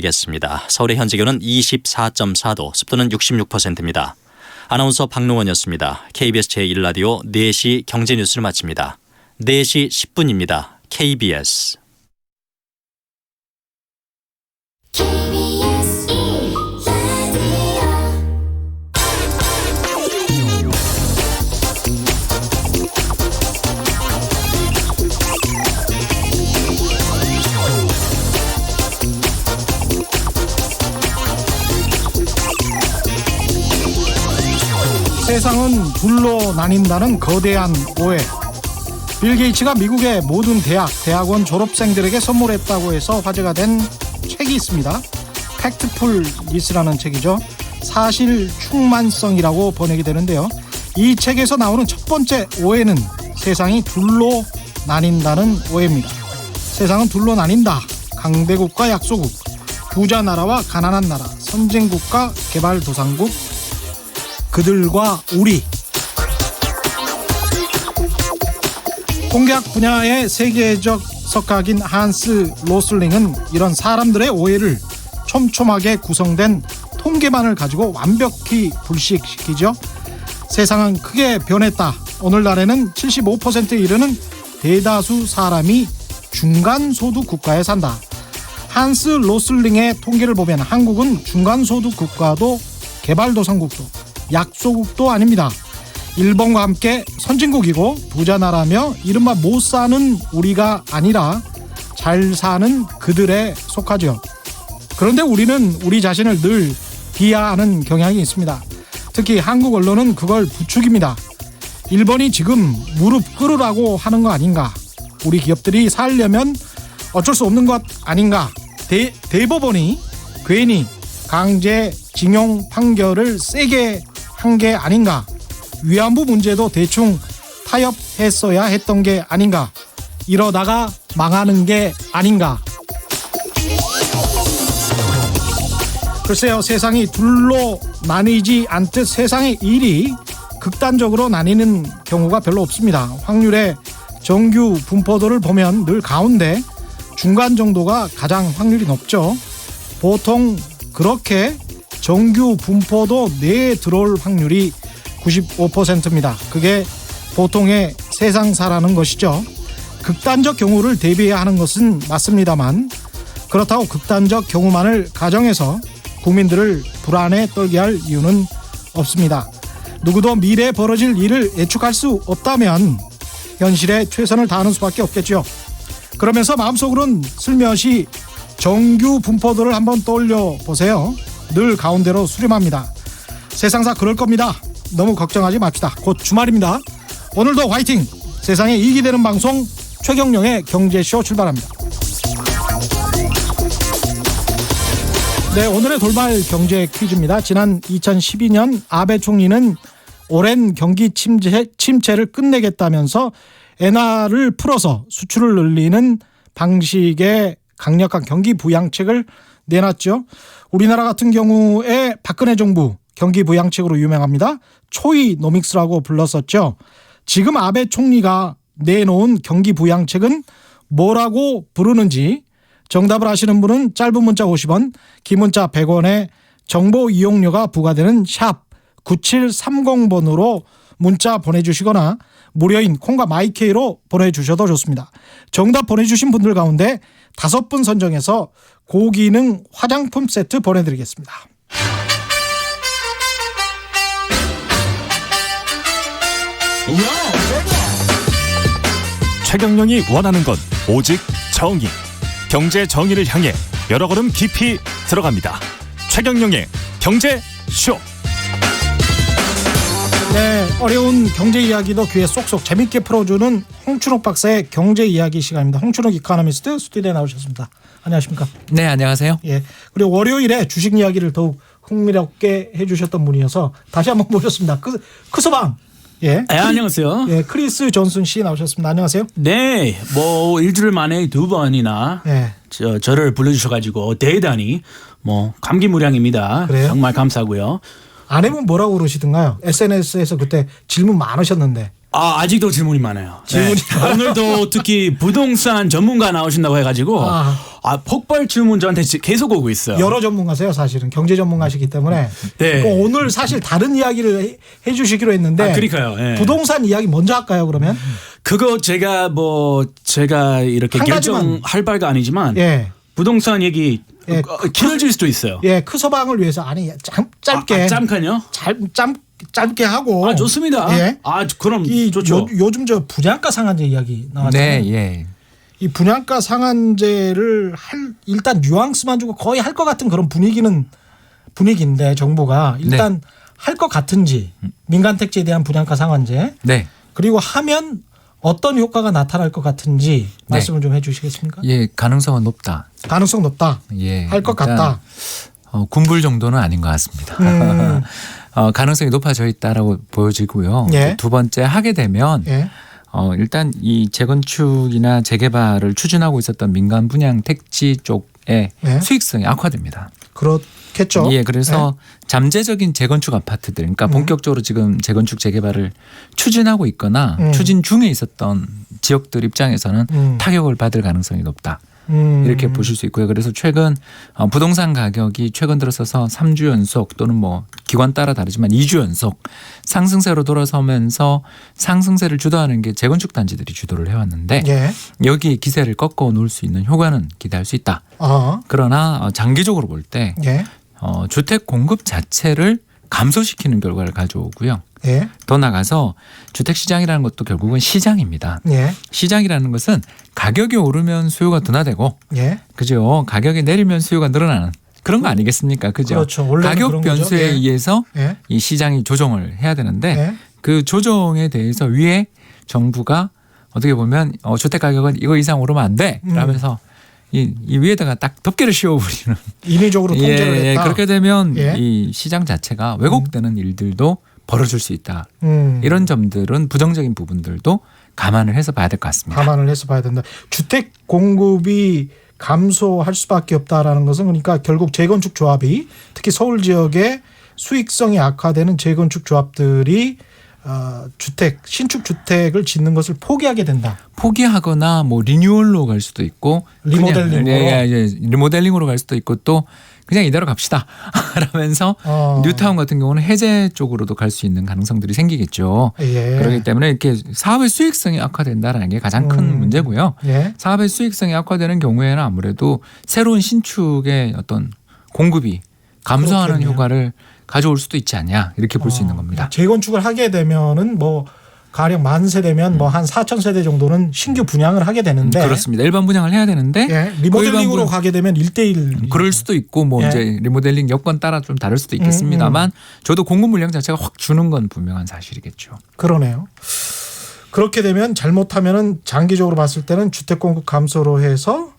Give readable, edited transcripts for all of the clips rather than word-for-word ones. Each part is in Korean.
겠습니다. 서울의 현재 기온은 24.4도, 습도는 66%입니다. 아나운서 박노원이었습니다. KBS 제1라디오 4시 경제뉴스를 마칩니다. 4시 10분입니다. KBS 세상은 둘로 나뉜다는 거대한 오해. 빌 게이츠가 미국의 모든 대학원 졸업생들에게 선물했다고 해서 화제가 된 책이 있습니다. 팩트풀리스라는 책이죠. 사실 충만성이라고 번역이 되는데요. 이 책에서 나오는 첫 번째 오해는 세상이 둘로 나뉜다는 오해입니다. 세상은 둘로 나뉜다. 강대국과 약소국, 부자 나라와 가난한 나라, 선진국과 개발도상국, 그들과 우리. 공계학 분야의 세계적 석학인 한스 로슬링은 이런 사람들의 오해를 촘촘하게 구성된 통계만을 가지고 완벽히 불식시키죠. 세상은 크게 변했다. 오늘날에는 75%에 이르는 대다수 사람이 중간소득 국가에 산다. 한스 로슬링의 통계를 보면 한국은 중간소득 국가도 개발도상국도 약소국도 아닙니다. 일본과 함께 선진국이고 부자 나라며 이른바 못 사는 우리가 아니라 잘 사는 그들에 속하죠. 그런데 우리는 우리 자신을 늘 비하하는 경향이 있습니다. 특히 한국 언론은 그걸 부추깁니다. 일본이 지금 무릎 꿇으라고 하는 거 아닌가? 우리 기업들이 살려면 어쩔 수 없는 것 아닌가? 대법원이 괜히 강제징용 판결을 세게 한 게 아닌가? 위안부 문제도 대충 타협했어야 했던 게 아닌가? 이러다가 망하는 게 아닌가? 글쎄요, 세상이 둘로 나뉘지 않듯 세상의 일이 극단적으로 나뉘는 경우가 별로 없습니다. 확률의 정규 분포도를 보면 늘 가운데 중간 정도가 가장 확률이 높죠. 보통 그렇게 정규 분포도 내에 들어올 확률이 95%입니다. 그게 보통의 세상사라는 것이죠. 극단적 경우를 대비해야 하는 것은 맞습니다만 그렇다고 극단적 경우만을 가정해서 국민들을 불안에 떨게 할 이유는 없습니다. 누구도 미래에 벌어질 일을 예측할 수 없다면 현실에 최선을 다하는 수밖에 없겠죠. 그러면서 마음속으로는 슬며시 정규 분포도를 한번 떠올려 보세요. 늘 가운데로 수렴합니다. 세상사 그럴 겁니다. 너무 걱정하지 맙시다. 곧 주말입니다. 오늘도 화이팅! 세상에 이익이 되는 방송 최경영의 경제쇼 출발합니다. 네, 오늘의 돌발 경제 퀴즈입니다. 지난 2012년 아베 총리는 오랜 경기 침체를 끝내겠다면서 엔화를 풀어서 수출을 늘리는 방식의 강력한 경기 부양책을 내놨죠. 우리나라 같은 경우에 박근혜 정부 경기 부양책으로 유명합니다. 초이노믹스라고 불렀었죠. 지금 아베 총리가 내놓은 경기 부양책은 뭐라고 부르는지 정답을 아시는 분은 짧은 문자 50원, 긴 문자 100원에 정보 이용료가 부과되는 샵 9730번으로 문자 보내주시거나 무료인 콩과 마이케이로 보내주셔도 좋습니다. 정답 보내주신 분들 가운데 5분 선정해서 고기능 화장품 세트 보내드리겠습니다. 최경영이 원하는 건 오직 정의. 경제 정의를 향해 여러 걸음 깊이 들어갑니다. 최경영의 경제쇼. 네, 어려운 경제 이야기도 귀에 쏙쏙 재밌게 풀어주는 홍춘욱 박사의 경제 이야기 시간입니다. 홍춘욱 이코노미스트 스튜디오에 나오셨습니다. 안녕하십니까? 네, 안녕하세요. 예, 그리고 월요일에 주식 이야기를 더욱 흥미롭게 해주셨던 분이어서 다시 한번 모셨습니다. 크서방. 예, 안녕하세요. 예, 크리스 존슨 씨 나오셨습니다. 안녕하세요. 네, 뭐 일주일 만에 2번이나 예. 저를 불러주셔가지고 대단히 뭐 감기무량입니다. 그래요? 정말 감사하고요. 아내분 뭐라고 그러시던가요? SNS에서 그때 질문 많으셨는데. 아직도 질문이 많아요. 질문이 네. 오늘도 특히 부동산 전문가 나오신다고 해가지고 폭발 주문 저한테 계속 오고 있어요. 여러 전문가세요, 사실은 경제 전문가시기 때문에. 네. 그럼 오늘 사실 다른 이야기를 해주시기로 했는데. 그러니까요. 예. 부동산 이야기 먼저 할까요, 그러면? 그거 제가 이렇게 한 가지만. 결정할 바가 아니지만 예. 부동산 얘기 예. 길어질 수도 있어요. 예, 크서방을 위해서 짧게. 잠깐요. 짧게 하고. 좋습니다. 예. 그럼 좋죠. 요즘 저 분양가 상한제 이야기 나왔잖아요. 네, 예. 이 분양가 상한제를 일단 뉘앙스만 주고 거의 할 것 같은 그런 분위기인데 정부가 일단 할 것 같은지 민간 택지에 대한 분양가 상한제 네. 그리고 하면 어떤 효과가 나타날 것 같은지 말씀을 좀 해주시겠습니까? 예, 가능성은 높다. 가능성 높다. 예. 할 것 일단, 같다. 군불 정도는 아닌 것 같습니다. 가능성이 높아져 있다라고 보여지고요. 예. 두 번째 하게 되면 예. 일단 이 재건축이나 재개발을 추진하고 있었던 민간 분양 택지 쪽의 예. 수익성이 악화됩니다. 그렇겠죠. 예, 그래서 잠재적인 재건축 아파트들, 그러니까 본격적으로 지금 재건축 재개발을 추진하고 있거나 추진 중에 있었던 지역들 입장에서는 타격을 받을 가능성이 높다. 이렇게 보실 수 있고요. 그래서 최근 부동산 가격이 최근 들어서서 3주 연속 또는 뭐 기관 따라 다르지만 2주 연속 상승세로 돌아서면서 상승세를 주도하는 게 재건축 단지들이 주도를 해왔는데 예. 여기 기세를 꺾어 놓을 수 있는 효과는 기대할 수 있다. 그러나 장기적으로 볼 때 예. 주택 공급 자체를 감소시키는 결과를 가져오고요. 예. 더 나가서 주택 시장이라는 것도 결국은 시장입니다. 예. 시장이라는 것은 가격이 오르면 수요가 둔화되고, 예. 그죠? 가격이 내리면 수요가 늘어나는 그런 거 아니겠습니까? 그죠? 그렇죠. 원래는 가격 그런 거죠. 변수에 예. 의해서 예. 이 시장이 조정을 해야 되는데 예. 그 조정에 대해서 위에 정부가 어떻게 보면 주택 가격은 이거 이상 오르면 안 돼. 라면서 이 위에다가 딱 덮개를 씌워버리는. 인위적으로 통제를 예, 했다. 그렇게 되면 예. 이 시장 자체가 왜곡되는 일들도 벌어질 수 있다. 음. 이런 점들은 부정적인 부분들도 감안을 해서 봐야 될 것 같습니다. 감안을 해서 봐야 된다. 주택 공급이 감소할 수밖에 없다라는 것은 그러니까 결국 재건축 조합이 특히 서울 지역의 수익성이 악화되는 재건축 조합들이 신축 주택을 짓는 것을 포기하게 된다. 포기하거나 뭐 리뉴얼로 갈 수도 있고 리모델링으로. 그냥, 리모델링으로 갈 수도 있고 또 그냥 이대로 갑시다 라면서 뉴타운 같은 경우는 해제 쪽으로도 갈 수 있는 가능성들이 생기겠죠. 예. 그렇기 때문에 이렇게 사업의 수익성이 악화된다는 게 가장 큰 문제고요. 예. 사업의 수익성이 악화되는 경우에는 아무래도 새로운 신축의 어떤 공급이 감소하는 그렇겠네요. 효과를 가져올 수도 있지 않냐 이렇게 볼 수 있는 겁니다. 재건축을 하게 되면은 뭐 가령 10,000세대면 뭐 한 4,000세대 정도는 신규 분양을 하게 되는데 그렇습니다. 일반 분양을 해야 되는데 예. 리모델링으로 일반 가게 되면 1:1 그럴 수도 있고 뭐 예. 이제 리모델링 여건 따라 좀 다를 수도 있겠습니다만 저도 공급 물량 자체가 확 주는 건 분명한 사실이겠죠. 그러네요. 그렇게 되면 잘못하면은 장기적으로 봤을 때는 주택 공급 감소로 해서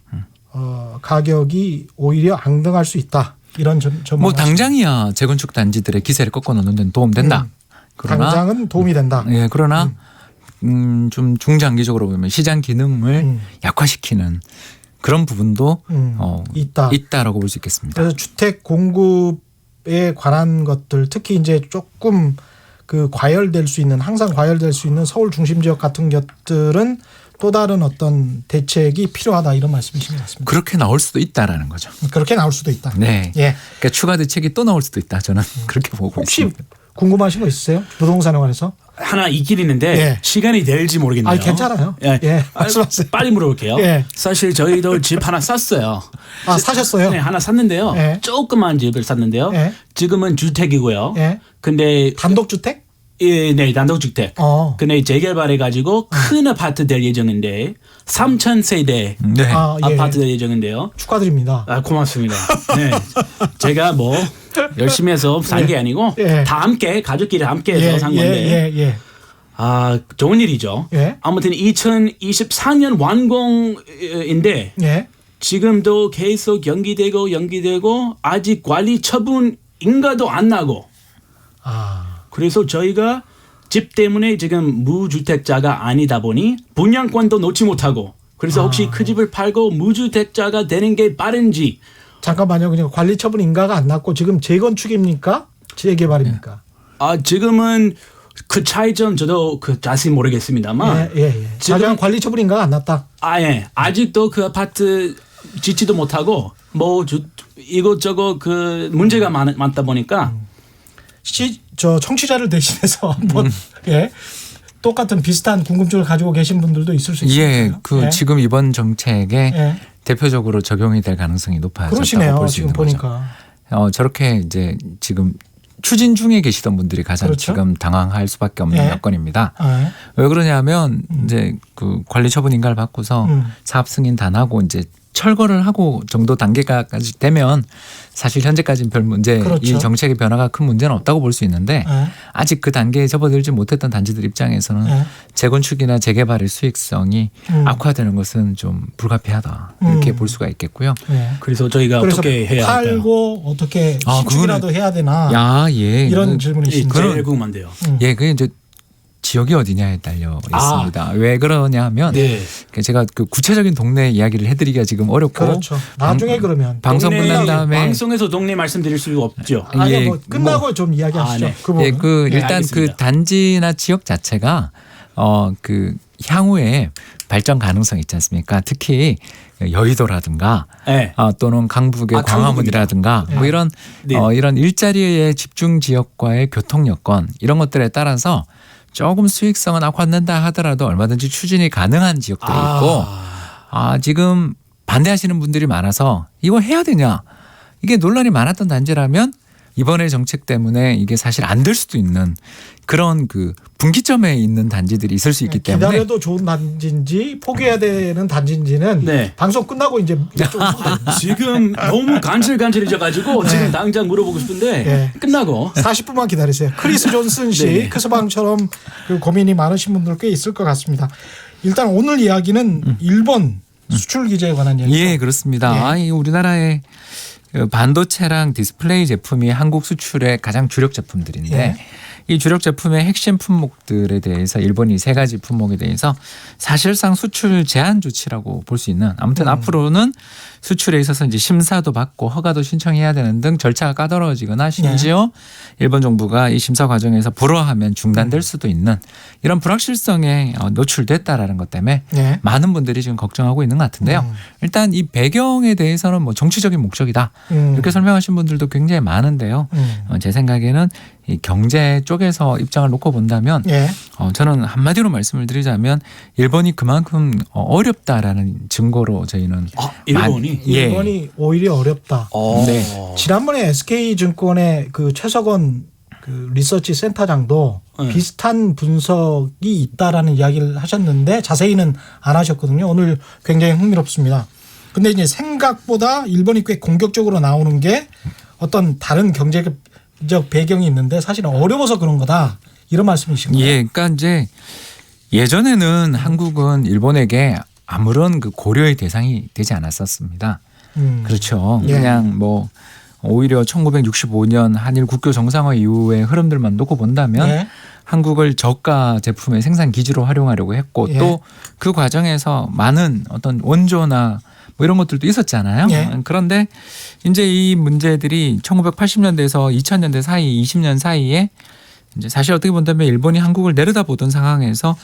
가격이 오히려 앙등할 수 있다. 이런 전망. 뭐 당장이야 재건축 단지들의 기세를 꺾어 놓는 데는 도움 된다. 그러나 당장은 도움이 된다. 예, 그러나 좀 중장기적으로 보면 시장 기능을 약화시키는 그런 부분도 있다라고 볼 수 있겠습니다. 그래서 주택 공급에 관한 것들 특히 이제 조금 그 과열될 수 있는 항상 과열될 수 있는 서울 중심 지역 같은 것들은 또 다른 어떤 대책이 필요하다 이런 말씀이신 것 같습니다. 그렇게 나올 수도 있다라는 거죠. 그렇게 나올 수도 있다. 네. 예. 그러니까 추가 대책이 또 나올 수도 있다. 저는 그렇게 보고 혹시 있습니다. 궁금하신 거 있으세요? 부동산에 관해서? 하나 있긴 있는데 예. 시간이 될지 모르겠네요. 아, 괜찮아요. 예. 예, 말씀하세요. 빨리 물어볼게요. 예. 사실 저희도 집 하나 샀어요. 아, 사셨어요? 네, 하나 샀는데요. 예. 조그만 집을 샀는데요. 예. 지금은 주택이고요. 예. 근데 단독주택? 예, 네, 단독주택. 근데 재개발해가지고 큰 아파트 될 예정인데 3,000세대 네. 아파트 될 예정인데요. 축하드립니다. 아, 고맙습니다. 네. 제가 뭐 열심히 해서 산 게 아니고 예. 다 함께 가족끼리 함께 해서 산 건데 예. 아, 좋은 일이죠. 예. 아무튼 2024년 완공인데 예. 지금도 계속 연기되고 아직 관리 처분 인가도 안 나고 그래서 저희가 집 때문에 지금 무주택자가 아니다 보니 분양권도 놓지 못하고 그래서 혹시 그 집을 팔고 무주택자가 되는 게 빠른지 잠깐만요. 그냥 관리 처분 인가가 안 났고 지금 재건축입니까? 재개발입니까? 지금은 그 차이점 저도 그 자세히 모르겠습니다만 예. 하지만 관리 처분 인가가 안 났다. 예. 아직도 그 아파트 짓지도 못하고 뭐 이것저것 그 문제가 많다 보니까 저 청취자를 대신해서 한번 예. 똑같은 비슷한 궁금증을 가지고 계신 분들도 있을 수 있어요. 예, 그 예. 지금 이번 정책에 예. 대표적으로 적용이 될 가능성이 높아졌다고 그러시네요. 볼 수 지금 있는 거죠. 보니까. 저렇게 이제 지금 추진 중에 계시던 분들이 가장 그렇죠. 지금 당황할 수밖에 없는 예. 여건입니다. 예. 왜 그러냐면 이제 그 관리 처분 인가를 받고서 사업 승인 다 나고 이제 철거를 하고 정도 단계까지 되면 사실 현재까지는 별 문제 그렇죠. 이 정책의 변화가 큰 문제는 없다고 볼 수 있는데 예. 아직 그 단계에 접어들지 못했던 단지들 입장에서는 예. 재건축이나 재개발의 수익성이 악화되는 것은 좀 불가피하다 이렇게 볼 수가 있겠고요. 예. 그래서 저희가 그래서 어떻게 해야 할까요? 팔고 어떻게 아, 신축이라도 해야 되나 예. 이런 질문이신데 제일 궁금한데요. 예, 그게 이제 지역이 어디냐에 달려 있습니다. 왜 그러냐면 네. 제가 그 구체적인 동네 이야기를 해드리기가 지금 어렵고 그렇죠. 나중에 그러면 방송 동네 끝난 다음에 방송에서 동네 말씀드릴 수가 없죠. 아니 예, 뭐 끝나고 좀 이야기하시죠. 네. 그 부분. 예, 그 네, 일단 알겠습니다. 그 단지나 지역 자체가 그 향후에 발전 가능성이 있지 않습니까? 특히 여의도라든가 네. 또는 강북의 광화문이라든가 뭐 이런 네. 이런 일자리의 집중 지역과의 교통 여건 이런 것들에 따라서 조금 수익성은 악화된다 하더라도 얼마든지 추진이 가능한 지역들이 있고 지금 반대하시는 분들이 많아서 이거 해야 되냐 이게 논란이 많았던 단지라면 이번에 정책 때문에 이게 사실 안 될 수도 있는 그런 그 분기점에 있는 단지들이 있을 수 있기 때문에 기다려도 좋은 단지인지 포기해야 되는 단지인지는 네. 방송 끝나고 이제 지금 너무 간질간질해져가지고 지금 당장 물어보고 싶은데 네. 끝나고 40분만 기다리세요. 크리스 존슨 씨, 네. 크스방처럼 그 고민이 많으신 분들 꽤 있을 것 같습니다. 일단 오늘 이야기는 일본 수출 규제에 관한 얘기죠. 예 그렇습니다. 예. 이 우리나라의 그 반도체랑 디스플레이 제품이 한국 수출의 가장 주력 제품들인데 예. 이 주력 제품의 핵심 품목들에 대해서 일본이 세 가지 품목에 대해서 사실상 수출 제한 조치라고 볼 수 있는 아무튼 앞으로는 수출에 있어서 이제 심사도 받고 허가도 신청해야 되는 등 절차가 까다로워지거나 심지어 일본 정부가 이 심사 과정에서 불허하면 중단될 수도 있는 이런 불확실성에 노출됐다라는 것 때문에 예. 많은 분들이 지금 걱정하고 있는 것 같은데요. 일단 이 배경에 대해서는 뭐 정치적인 목적이다 이렇게 설명하신 분들도 굉장히 많은데요. 제 생각에는 이 경제 쪽에서 입장을 놓고 본다면 예. 저는 한마디로 말씀을 드리자면 일본이 그만큼 어렵다라는 증거로 저희는 일본이 예. 일본이 오히려 어렵다. 네. 지난번에 SK증권의 그 최석원 그 리서치 센터장도 네. 비슷한 분석이 있다라는 이야기를 하셨는데 자세히는 안 하셨거든요. 오늘 굉장히 흥미롭습니다. 근데 이제 생각보다 일본이 꽤 공격적으로 나오는 게 어떤 다른 경제적 배경이 있는데 사실은 어려워서 그런 거다. 이런 말씀이신 거예요. 예, 그러니까 이제 예전에는 한국은 일본에게 아무런 그 고려의 대상이 되지 않았었습니다. 그렇죠. 예. 그냥 뭐 오히려 1965년 한일 국교 정상화 이후의 흐름들만 놓고 본다면 예. 한국을 저가 제품의 생산 기지로 활용하려고 했고 예. 또 그 과정에서 많은 어떤 원조나 뭐 이런 것들도 있었잖아요. 예. 그런데 이제 이 문제들이 1980년대에서 2000년대 사이 20년 사이에 이제 사실 어떻게 본다면 일본이 한국을 내려다보던 상황에서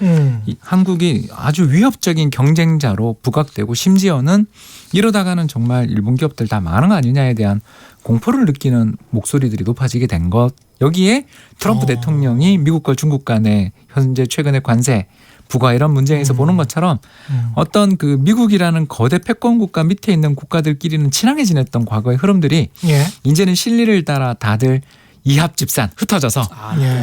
이 한국이 아주 위협적인 경쟁자로 부각되고 심지어는 이러다가는 정말 일본 기업들 다 망하는 거 아니냐에 대한 공포를 느끼는 목소리들이 높아지게 된 것. 여기에 트럼프 대통령이 미국과 중국 간의 현재 최근의 관세 부과 이런 문제에서 보는 것처럼 어떤 그 미국이라는 거대 패권 국가 밑에 있는 국가들끼리는 친하게 지냈던 과거의 흐름들이 예. 이제는 실리를 따라 다들 이합집산 흩어져서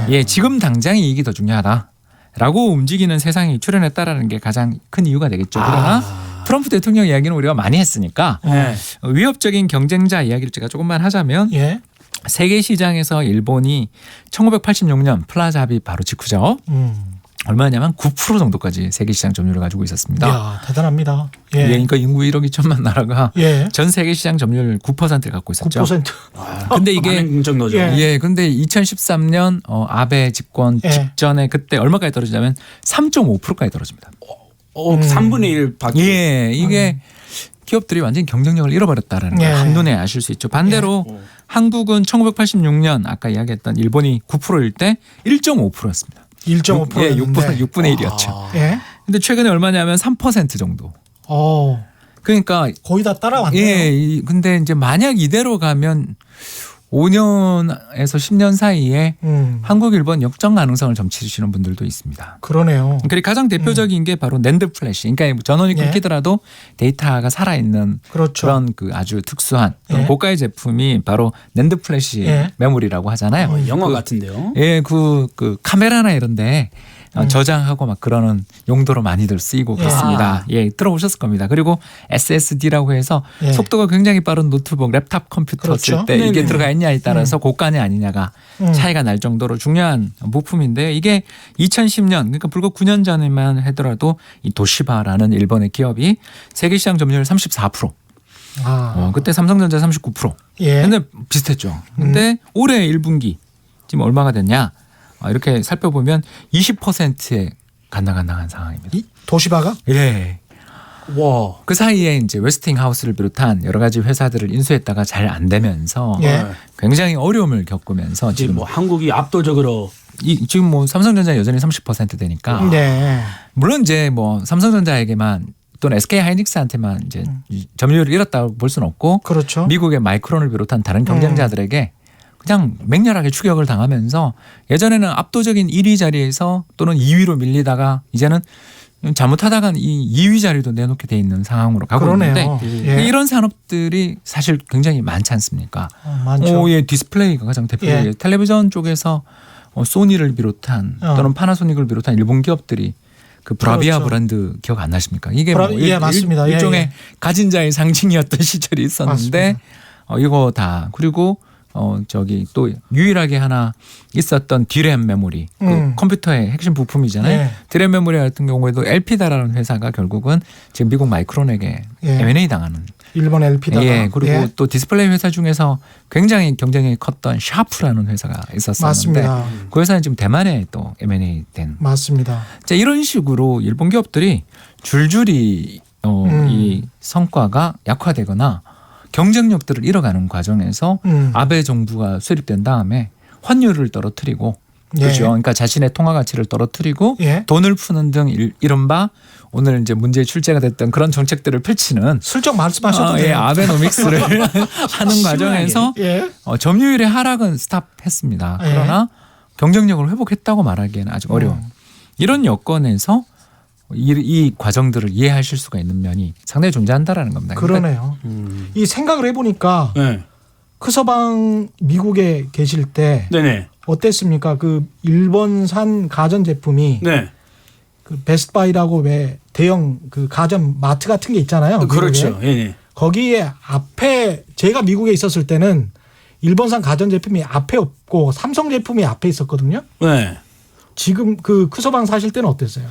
예, 지금 당장 이익이 더 중요하다라고 움직이는 세상이 출현했다라는 게 가장 큰 이유가 되겠죠. 그러나 트럼프 대통령 이야기는 우리가 많이 했으니까 네. 위협적인 경쟁자 이야기를 제가 조금만 하자면 예. 세계 시장에서 일본이 1986년 플라자 합의 바로 직후죠. 얼마냐면 9% 정도까지 세계 시장 점유율을 가지고 있었습니다. 이야, 대단합니다. 예, 예. 그러니까 인구 1억 2천만 나라가 예. 전 세계 시장 점유율 9%를 갖고 있었죠. 9%. 근데 이게 많은 정도죠. 예. 예, 근데 2013년 아베 집권 예. 직전에 그때 얼마까지 떨어지냐면 3.5%까지 떨어집니다. 3분의 1 밖에. 예, 이게 기업들이 완전히 경쟁력을 잃어버렸다라는 걸 예. 한눈에 아실 수 있죠. 반대로 한국은 1986년 아까 이야기했던 일본이 9%일 때 1.5%였습니다. 1.5%. 예, 6분의 1이었죠. 예. 근데 최근에 얼마냐면 3% 정도. 그러니까 거의 다 따라왔네요. 근데 이제 만약 이대로 가면 5년에서 10년 사이에 한국 일본 역전 가능성을 점치시는 분들도 있습니다. 그러네요. 그리고 가장 대표적인 게 바로 낸드 플래시. 그러니까 전원이 예. 끊기더라도 데이터가 살아있는 그렇죠. 그런 그 아주 특수한 예. 고가의 제품이 바로 낸드 플래시 예. 메모리라고 하잖아요. 영화 같은데요. 예, 그 카메라나 이런데 저장하고 막 그러는 용도로 많이들 쓰이고 예. 그렇습니다. 예, 들어보셨을 겁니다. 그리고 SSD라고 해서 예. 속도가 굉장히 빠른 노트북, 랩탑 컴퓨터 그렇죠. 쓸 때 이게 네네. 들어가 있냐에 따라서 고가냐 아니냐가 차이가 날 정도로 중요한 부품인데 이게 2010년 그러니까 불과 9년 전에만 하더라도 이 도시바라는 일본의 기업이 세계 시장 점유율 34%. 그때 삼성전자 39%. 예. 근데 비슷했죠. 근데 올해 1분기 지금 얼마가 됐냐? 이렇게 살펴보면 20%에 간당간당한 상황입니다. 도시바가? 예. 와. 그 사이에 이제 웨스팅하우스를 비롯한 여러 가지 회사들을 인수했다가 잘 안 되면서 예. 굉장히 어려움을 겪으면서 지금 지금 뭐 한국이 압도적으로 지금 뭐 삼성전자 여전히 30% 되니까 네. 물론 이제 뭐 삼성전자에게만 또는 SK 하이닉스한테만 이제 점유율을 잃었다고 볼 수는 없고 그렇죠. 미국의 마이크론을 비롯한 다른 경쟁자들에게 그냥 맹렬하게 추격을 당하면서 예전에는 압도적인 1위 자리에서 또는 2위로 밀리다가 이제는 잘못하다간 이 2위 자리도 내놓게 돼 있는 상황으로 가고 그러네요. 있는데 예. 이런 산업들이 사실 굉장히 많지 않습니까? 많죠. 예, 디스플레이가 가장 대표적이에요. 예. 텔레비전 쪽에서 소니를 비롯한 또는 파나소닉을 비롯한 일본 기업들이 그 브라비아 그렇죠. 브랜드 기억 안 나십니까? 이게 예, 맞습니다. 예, 일종의 예. 가진 자의 상징이었던 시절이 있었는데 이거 다 그리고 저기 또 유일하게 하나 있었던 디램 메모리 그 컴퓨터의 핵심 부품이잖아요. 예. 디램 메모리 같은 경우에도 엘피다라는 회사가 결국은 지금 미국 마이크론에게 예. M&A 당하는. 일본 LP다가. 예. 그리고 예. 또 디스플레이 회사 중에서 굉장히 경쟁이 컸던 샤프라는 회사가 있었었는데 맞습니다. 그 회사는 지금 대만에 또 M&A 된. 맞습니다. 자, 이런 식으로 일본 기업들이 줄줄이 이 성과가 약화되거나 경쟁력들을 잃어가는 과정에서 아베 정부가 수립된 다음에 환율을 떨어뜨리고 예. 그렇죠. 그러니까 자신의 통화 가치를 떨어뜨리고 예. 돈을 푸는 등 이른바 오늘 이제 문제의 출제가 됐던 그런 정책들을 펼치는 슬쩍 말씀하셔도 예, 돼요. 아베노믹스를 하는 과정에서 예. 점유율의 하락은 스탑했습니다. 예. 그러나 경쟁력을 회복했다고 말하기에는 아직 어려운 이런 여건에서 이 과정들을 이해하실 수가 있는 면이 상당히 존재한다라는 겁니다. 그러네요. 이 생각을 해보니까 네. 크서방 미국에 계실 때 네네. 어땠습니까? 그 일본산 가전 제품이 네. 그 베스트바이라고 왜 대형 그 가전 마트 같은 게 있잖아요. 그렇죠. 미국에. 예. 네. 거기에 앞에 제가 미국에 있었을 때는 일본산 가전 제품이 앞에 없고 삼성 제품이 앞에 있었거든요. 네. 지금 그 크서방 사실 때는 어땠어요?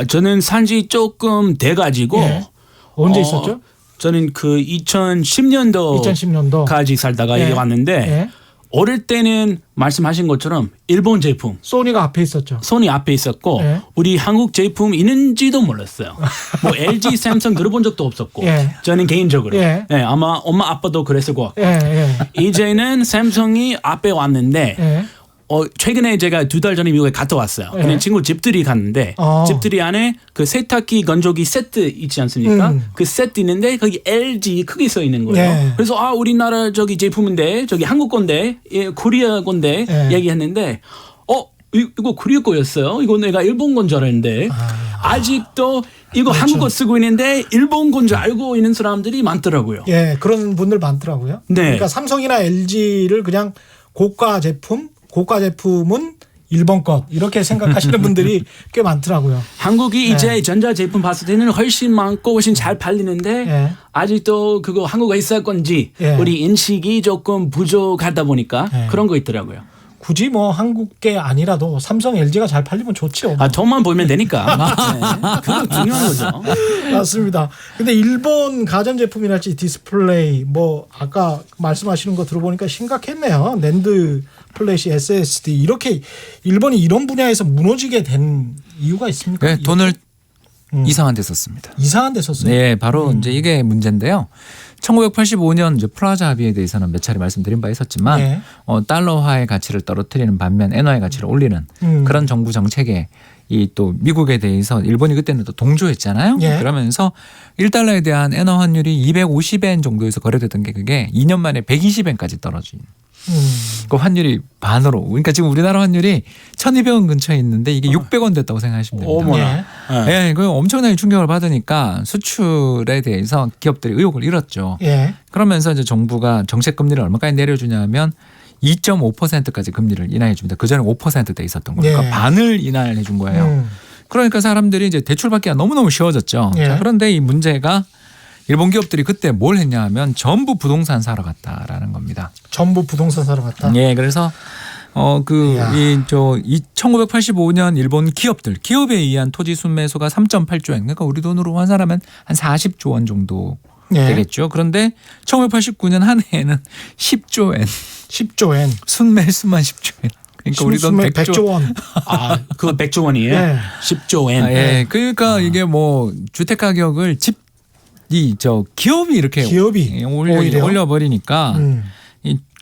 저는 산지 조금 돼가지고 예. 언제 있었죠? 저는 그 2010년도까지 2010년도. 살다가 예. 여기 왔는데 예. 어릴 때는 말씀하신 것처럼 일본 제품 소니가 앞에 있었죠. 소니 앞에 있었고 예. 우리 한국 제품 있는지도 몰랐어요. 뭐 LG, 삼성 들어본 적도 없었고 예. 저는 개인적으로 예. 네, 아마 엄마 아빠도 그랬을 것 같고 예, 예. 이제는 삼성이 앞에 왔는데 예. 최근에 제가 2달 전에 미국에 갔다 왔어요. 예. 그냥 친구 집들이 갔는데 집들이 안에 그 세탁기 건조기 세트 있지 않습니까? 그 세트 있는데 거기 LG 크게 써 있는 거예요. 예. 그래서 우리나라 저기 제품인데 저기 한국 건데 코리아 건데 예. 얘기했는데 이거 코리아 거였어요. 이거 내가 일본 건 줄 알았는데 아직도 이거 그렇죠. 한국 거 쓰고 있는데 일본 건 줄 알고 있는 사람들이 많더라고요. 예, 그런 분들 많더라고요. 네. 그러니까 삼성이나 LG를 그냥 고가 제품은 일본 것 이렇게 생각하시는 분들이 꽤 많더라고요. 한국이 네. 이제 전자 제품 봤을 때는 훨씬 많고 훨씬 잘 팔리는데 예. 아직도 그거 한국에 있을 건지 예. 우리 인식이 조금 부족하다 보니까 예. 그런 거 있더라고요. 굳이 뭐 한국 게 아니라도 삼성, LG가 잘 팔리면 좋죠. 돈만 보면 되니까. 네. 그거 중요한 거죠. 맞습니다. 근데 일본 가전 제품이랄지 디스플레이 뭐 아까 말씀하시는 거 들어보니까 심각했네요. 낸드 플래시, SSD 이렇게 일본이 이런 분야에서 무너지게 된 이유가 있습니까? 네, 돈을 이상한 데 썼습니다. 이상한 데 썼어요. 네, 바로 이제 이게 문제인데요. 1985년 이제 플라자 합의에 대해서는 몇 차례 말씀드린 바 있었지만 네. 달러화의 가치를 떨어뜨리는 반면 엔화의 가치를 올리는 그런 정부 정책에 이 또 미국에 대해서 일본이 그때는 또 동조했잖아요. 예. 그러면서 1달러에 대한 엔화 환율이 250엔 정도에서 거래되던 게 그게 2년 만에 120엔까지 떨어진. 그 환율이 반으로. 그러니까 지금 우리나라 환율이 1,200원 근처에 있는데 이게 600원 됐다고 생각하시면 됩니다. 어머나. 예. 예, 그 엄청나게 충격을 받으니까 수출에 대해서 기업들이 의욕을 잃었죠. 예. 그러면서 이제 정부가 정책 금리를 얼마까지 내려주냐면 2.5%까지 금리를 인하해 줍니다. 그 전에 5%대 있었던 거예요. 예. 그러니까 반을 인하해 준 거예요. 그러니까 사람들이 이제 대출받기가 너무너무 쉬워졌죠. 예. 자, 그런데 이 문제가 일본 기업들이 그때 뭘 했냐 하면 전부 부동산 사러 갔다라는 겁니다. 전부 부동산 사러 갔다. 예, 그래서 이야. 1985년 일본 기업에 의한 토지 순매수가 3.8조 엔. 그러니까 우리 돈으로 환산하면 한 40조 원 정도 예. 되겠죠. 그런데 1989년 한 해에는 10조 엔. 10조 엔. 순매수만 10조 엔. 그러니까 우리 돈 100조 원. 아, 그 100조 원이에요? 예. 10조 엔. 예. 그러니까 이게 뭐 주택 가격을 기업이 이렇게 기업이 오히려? 올려버리니까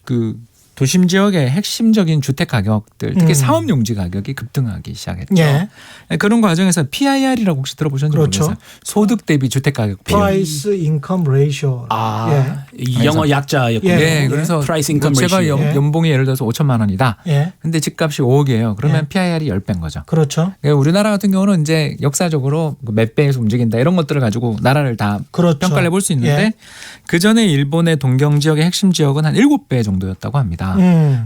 그 도심 지역의 핵심적인 주택 가격들, 특히 사업용지 가격이 급등하기 시작했죠. 예. 그런 과정에서 PIR이라고 혹시 들어보셨는지 그렇죠. 모르겠어요. 소득 대비 주택 가격 비율. 프라이스 인컴 레이쇼. 아, 이 영어 약자였군요. 예, 그래서 프라이스 인컴 제가 레이시오. 연봉이 예를 들어서 5천만 원이다. 예. 근데 집값이 5억이에요. 그러면 예. PIR이 10배인 거죠. 그렇죠. 그러니까 우리나라 같은 경우는 이제 역사적으로 몇 배에서 움직인다 이런 것들을 가지고 나라를 다 그렇죠. 평가를 해볼 수 있는데 예. 그 전에 일본의 동경 지역의 핵심 지역은 한 7배 정도였다고 합니다.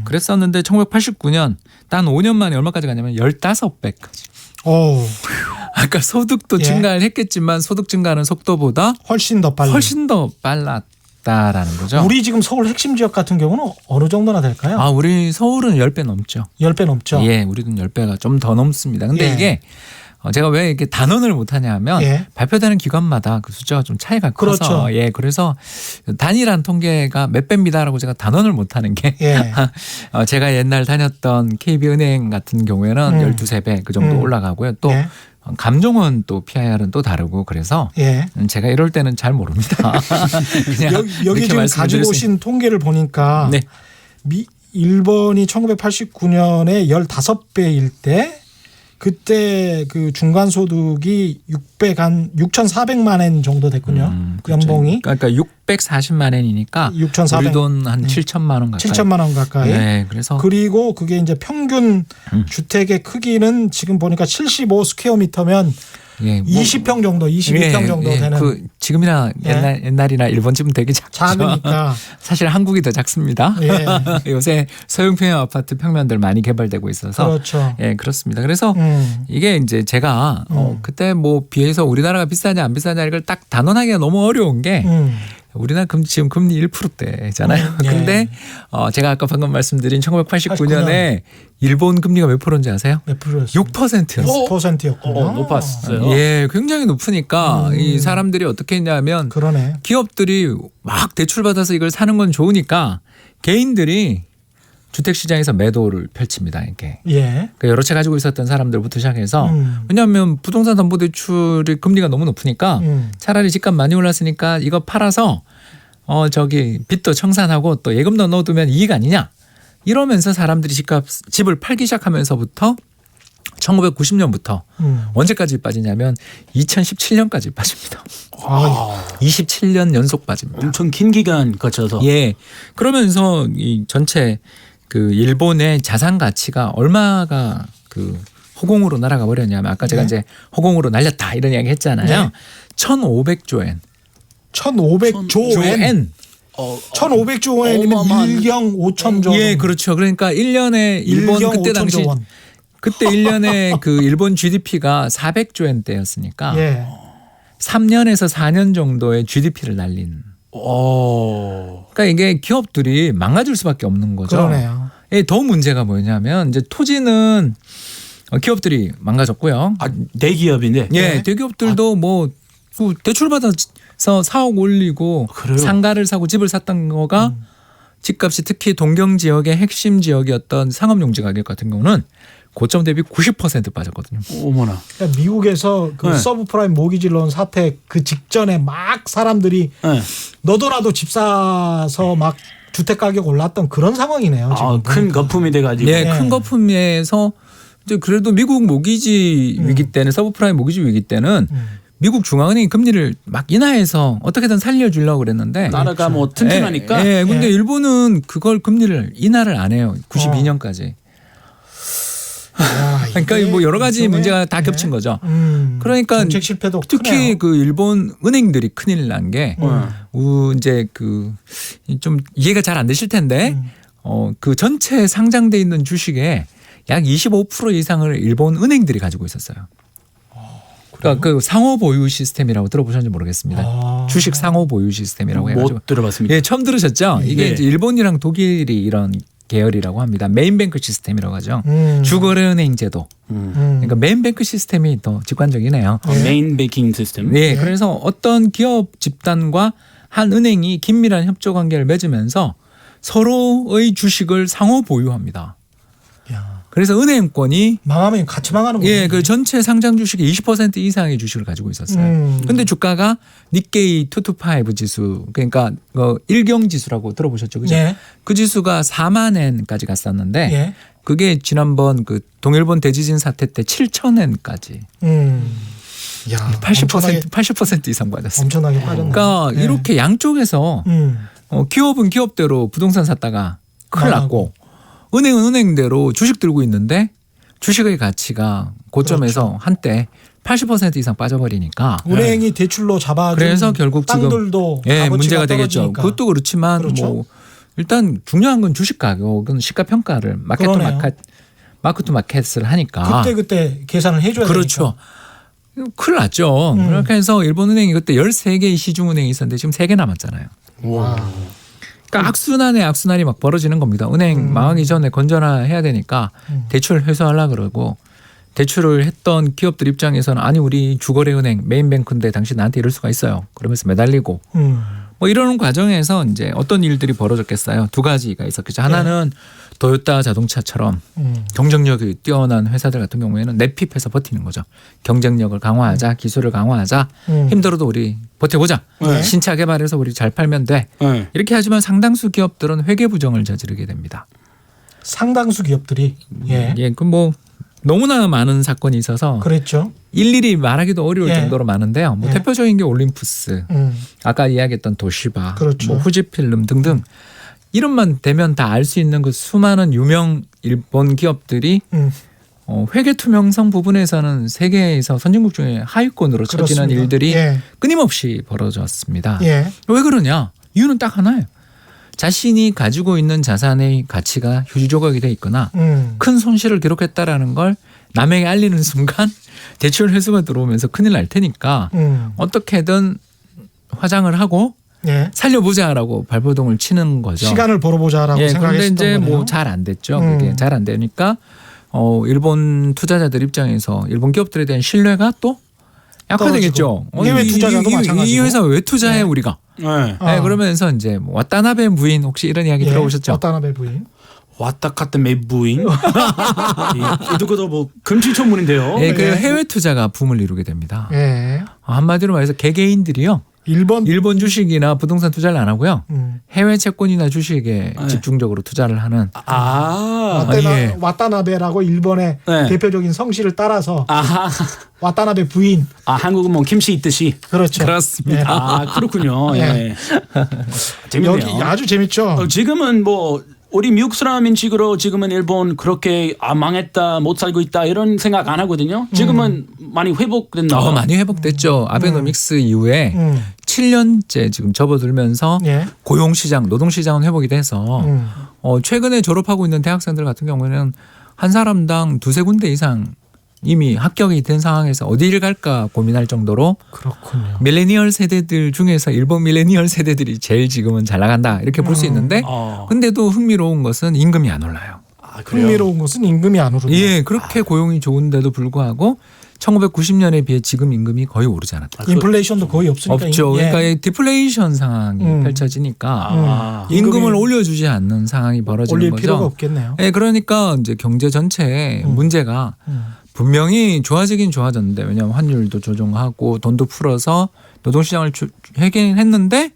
그랬었는데 1989년 단 5년 만에 얼마까지 가냐면 15배까지. 오. 아까 소득도 예. 증가를 했겠지만 소득 증가하는 속도보다 훨씬 더 빨리. 훨씬 더 빨랐다라는 거죠. 우리 지금 서울 핵심 지역 같은 경우는 어느 정도나 될까요? 우리 서울은 10배 넘죠. 10배 넘죠. 예, 우리는 10배가 좀 더 넘습니다. 근데 예. 이게 제가 왜 이렇게 단언을 못하냐 하면 예. 발표되는 기관마다 그 숫자가 좀 차이가 커서 그렇죠. 예, 그래서 단일한 통계가 몇 배입니다라고 제가 단언을 못하는 게 예. 제가 옛날 다녔던 KB은행 같은 경우에는 12배 그 정도 올라가고요. 또 예. 감정원 또 PIR은 또 다르고 그래서 예. 제가 이럴 때는 잘 모릅니다. 그냥 여기 이렇게 지금 말씀을 드릴 가지고 수 오신 통계를 보니까 네. 일본이 1989년에 15배일 때 그때 그 중간 소득이 6,400만 엔 정도 됐군요. 그렇죠. 연봉이 그러니까 640만 엔이니까 6,400. 우리 돈 한 7천만 원 가까이. 7천만 원 가까이. 네, 그래서 그리고 그게 이제 평균 주택의 크기는 지금 보니까 75 스퀘어미터면 예, 20평 정도, 22평 정도 되는. 그 지금이나 예. 옛날이나 일본 집은 되게 작죠. 작으니까. 사실 한국이 더 작습니다. 예. 요새 소형평형 아파트 평면들 많이 개발되고 있어서 그렇죠. 예, 그렇습니다. 그래서 이게 이제 제가 그때 뭐 비해서 우리나라가 비싸냐 안 비싸냐 이걸 딱 단언하기가 너무 어려운 게 우리나라 지금 금리 1%대잖아요. 예. 근데 제가 아까 방금 말씀드린 1989년에 일본 금리가 몇 프로인지 아세요? 몇 프로였어요? 6%였어요. 6%였군요. 높았어요. 예, 굉장히 높으니까 이 사람들이 어떻게 했냐면 그러네. 기업들이 막 대출 받아서 이걸 사는 건 좋으니까 개인들이 주택 시장에서 매도를 펼칩니다. 이렇게. 예. 그러니까 여러 채 가지고 있었던 사람들부터 시작해서 왜냐하면 부동산 담보대출의 금리가 너무 높으니까 차라리 집값 많이 올랐으니까 이거 팔아서 빚도 청산하고 또 예금도 넣어두면 이익 아니냐 이러면서 사람들이 집을 팔기 시작하면서부터 1990년부터 언제까지 빠지냐면 2017년까지 빠집니다. 27년 연속 빠집니다. 엄청 긴 기간 거쳐서. 예. 그러면서 이 전체 그 일본의 자산 가치가 얼마가 그 허공으로 날아가 버렸냐면 아까 제가 네. 이제 허공으로 날렸다 이런 이야기 했잖아요. 네. 1,500조 엔. 1,500조 엔. 1,500조 엔이면 어마어마한. 1경 5천조. 예, 그렇죠. 그러니까 1년에 일본 1경 그때 5천조 당시 원. 그때 1년에 그 일본 GDP가 400조 엔대였으니까 예. 3년에서 4년 정도의 GDP를 날린. 그러니까 이게 기업들이 망가질 수밖에 없는 거죠. 그러네요. 예, 더 문제가 뭐냐면 이제 토지는 기업들이 망가졌고요. 대기업인데. 예, 대기업들도 뭐 대출 받아서 사옥 올리고 그래요? 상가를 사고 집을 샀던 거가 집값이 특히 동경 지역의 핵심 지역이었던 상업용지 가격 같은 경우는 고점 대비 90% 빠졌거든요. 어머나. 그러니까 미국에서 그 네. 서브프라임 모기지론 사태 그 직전에 막 사람들이 네. 너도나도 집 사서 막 주택 가격 올랐던 그런 상황이네요. 지금. 큰 거품이 돼가지고. 예, 네. 큰 거품에서 이제 그래도 미국 모기지 위기 때는 서브프라임 모기지 위기 때는 미국 중앙은행이 금리를 막 인하해서 어떻게든 살려주려고 그랬는데 나라가 뭐 튼튼하니까. 예, 근데 일본은 그걸 금리를 인하를 안 해요. 92년까지. 그러니까 뭐 여러 가지 문제가 다 겹친 거죠. 그러니까 정책 실패도 특히 크네요. 그 일본 은행들이 큰일 난 게 이제 그 좀 이해가 잘 안 되실 텐데 그 전체 상장돼 있는 주식에 약 25% 이상을 일본 은행들이 가지고 있었어요. 그러니까 그 상호 보유 시스템이라고 들어보셨는지 모르겠습니다. 주식 상호 보유 시스템이라고 해가지고 못 들어봤습니다. 예, 처음 들으셨죠? 이게 네. 이제 일본이랑 독일이 이런 계열이라고 합니다. 메인뱅크 시스템이라고 하죠. 주거래은행 제도. 그러니까 메인뱅크 시스템이 더 직관적이네요. 메인 베이킹 시스템. 네, 그래서 어떤 기업 집단과 한 은행이 긴밀한 협조 관계를 맺으면서 서로의 주식을 상호 보유합니다. 야, 그래서 은행권이 망하면 같이 망하는 거예요. 예, 그 전체 상장 주식의 20% 이상의 주식을 가지고 있었어요. 근데 주가가 니케이 225 지수, 그러니까 일경 지수라고 들어보셨죠, 그죠? 예. 그 지수가 4만 엔까지 갔었는데 예. 그게 지난번 그 동일본 대지진 사태 때 7천 엔까지 야, 80% 이상 빠졌어요. 엄청나게 빠졌네. 그러니까 예. 이렇게 양쪽에서 기업은 기업대로 부동산 샀다가 큰일 났고 은행은 은행대로 주식 들고 있는데 주식의 가치가 고점에서 한때 80% 이상 빠져버리니까 은행이 대출로 잡아준 그래서 결국 지금 땅들도 예, 값어치가 문제가 되겠죠. 떨어지니까. 그것도 그렇지만 그렇죠. 뭐 일단 중요한 건 주식 가격은 시가 평가를 마켓 투 그러네요. 마크 투 마켓을 하니까 그때 계산을 해줘야 그렇죠. 큰일 났죠. 그렇게 해서 일본은행이 그때 13개의 시중은행이 있었는데 지금 3개 남았잖아요. 그러니까 악순환에 악순환이 막 벌어지는 겁니다. 은행 망하기 전에 건전화해야 되니까 대출 회수하려고 그러고 대출을 했던 기업들 입장에서는 아니 우리 주거래은행 메인뱅크인데 당신 나한테 이럴 수가 있어요. 그러면서 매달리고 뭐 이러는 과정에서 이제 어떤 일들이 벌어졌겠어요. 두 가지가 있었겠죠. 하나는 도요타 자동차처럼 경쟁력이 뛰어난 회사들 같은 경우에는 내핍해서 버티는 거죠. 경쟁력을 강화하자, 기술을 강화하자, 힘들어도 우리 버텨보자. 네. 신차 개발해서 우리 잘 팔면 돼. 네. 이렇게 하지만 상당수 기업들은 회계 부정을 저지르게 됩니다. 상당수 기업들이 예. 예, 그 뭐 너무나 많은 사건이 있어서 그랬죠. 일일이 말하기도 어려울 예. 정도로 많은데요. 뭐 예. 대표적인 게 올림푸스, 아까 이야기했던 도시바, 그렇죠. 뭐 후지필름 등등 이름만 대면 다 알 수 있는 그 수많은 유명 일본 기업들이 회계 투명성 부분에서는 세계에서 선진국 중에 하위권으로 처지는 그렇습니다. 일들이 예. 끊임없이 벌어졌습니다. 예. 왜 그러냐? 이유는 딱 하나예요. 자신이 가지고 있는 자산의 가치가 휴지 조각이 돼 있거나 큰 손실을 기록했다라는 걸 남에게 알리는 순간 대출 회수가 들어오면서 큰일 날 테니까 어떻게든 화장을 하고 예. 살려보자라고 발버둥을 치는 거죠. 시간을 벌어보자라고 예, 그런데 생각했던 이제 거네요. 뭐 잘 안 됐죠. 그게 잘 안 되니까 일본 투자자들 입장에서 일본 기업들에 대한 신뢰가 또 약화되겠죠. 해외 투자자도 이 마찬가지고. 회사 왜 투자해 네. 우리가? 네. 네, 그러면서 이제 뭐 와타나베 부인 혹시 이런 이야기 들어보셨죠? 와타나베 부인. 왔다 갔다 매부인. 이것도 뭐 금치초문인데요. 예, 그 예. 해외 투자가 붐을 이루게 됩니다. 예. 한마디로 말해서 개개인들이요. 일본 주식이나 부동산 투자를 안 하고요. 해외 채권이나 주식에 네. 집중적으로 투자를 하는 예. 와타나베라고 일본의 네. 대표적인 성씨를 따라서 아하. 와타나베 부인. 한국은 뭐 김씨 있듯이. 그렇죠. 그렇습니다. 아 그렇군요. 예. 예. 재밌네요. 여기 아주 재밌죠. 지금은 뭐 우리 미국 사람 인식으로 지금은 일본 그렇게 망했다 못 살고 있다 이런 생각 안 하거든요. 지금은 많이 회복됐나 봐요. 많이 회복됐죠. 아베노믹스 이후에 7년째 지금 접어들면서 예. 고용시장, 노동시장은 회복이 돼서 최근에 졸업하고 있는 대학생들 같은 경우에는 한 사람당 2-3군데 이상 이미 합격이 된 상황에서 어디를 갈까 고민할 정도로 그렇군요. 밀레니얼 세대들 중에서 일본 밀레니얼 세대들이 제일 지금은 잘 나간다 이렇게 볼 수 있는데 근데도 흥미로운 것은 임금이 안 올라요. 흥미로운 것은 임금이 안 오르다. 예, 그렇게 고용이 좋은데도 불구하고 1990년에 비해 지금 임금이 거의 오르지 않았다. 인플레이션도 거의 없으니까. 없죠. 예. 그러니까 이 디플레이션 상황이 펼쳐지니까 임금을 올려주지 않는 상황이 벌어지는 올릴 거죠. 필요가 없겠네요. 예, 그러니까 이제 경제 전체의 문제가 분명히 좋아지긴 좋아졌는데 왜냐하면 환율도 조정하고 돈도 풀어서 노동시장을 해결했는데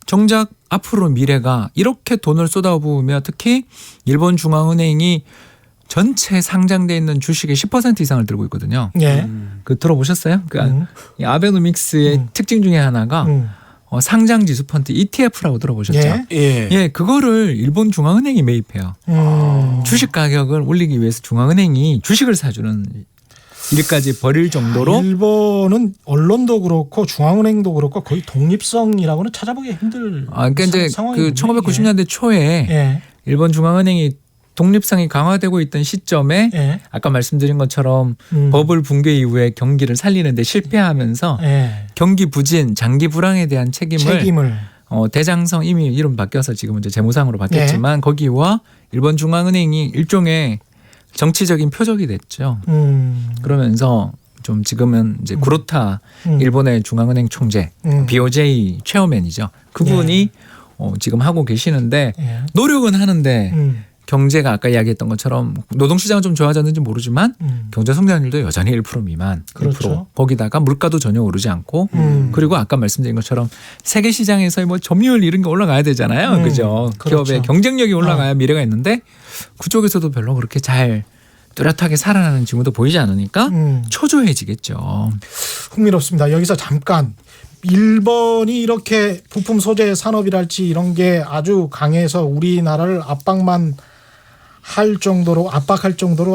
정작 앞으로 미래가 이렇게 돈을 쏟아부으며 특히 일본 중앙은행이 전체 상장돼 있는 주식의 10% 이상을 들고 있거든요. 예. 그 들어보셨어요? 그 이 아베노믹스의 특징 중에 하나가 상장 지수 펀드 ETF라고 들어보셨죠? 예. 예. 예, 그거를 일본 중앙은행이 매입해요. 주식 가격을 올리기 위해서 중앙은행이 주식을 사주는 일까지 벌일 정도로 일본은 언론도 그렇고 중앙은행도 그렇고 거의 독립성이라고는 찾아보기 힘들 그러니까 이제 그 상황이군요. 1990년대 초에 예. 일본 중앙은행이 독립성이 강화되고 있던 시점에 예. 아까 말씀드린 것처럼 버블 붕괴 이후에 경기를 살리는 데 실패하면서 예. 경기 부진, 장기 불황에 대한 책임을 대장성 이미 이름 바뀌어서 지금 이제 재무상으로 바뀌었지만 거기와 일본 중앙은행이 일종의 정치적인 표적이 됐죠. 그러면서 좀 지금은 이제 구로타 일본의 중앙은행 총재 BOJ 체어맨이죠. 그분이 지금 하고 계시는데 예. 노력은 하는데 경제가 아까 이야기했던 것처럼 노동시장은 좀 좋아졌는지 모르지만 경제 성장률도 여전히 1% 미만. 그렇죠. 1%. 거기다가 물가도 전혀 오르지 않고 그리고 아까 말씀드린 것처럼 세계 시장에서의 뭐 점유율 이런 게 올라가야 되잖아요. 그죠? 그렇죠. 기업의 경쟁력이 올라가야 미래가 있는데 그쪽에서도 별로 그렇게 잘 뚜렷하게 살아나는 징후도 보이지 않으니까 초조해지겠죠. 흥미롭습니다. 여기서 잠깐 일본이 이렇게 부품 소재 산업이랄지 이런 게 아주 강해서 우리나라를 압박할 정도로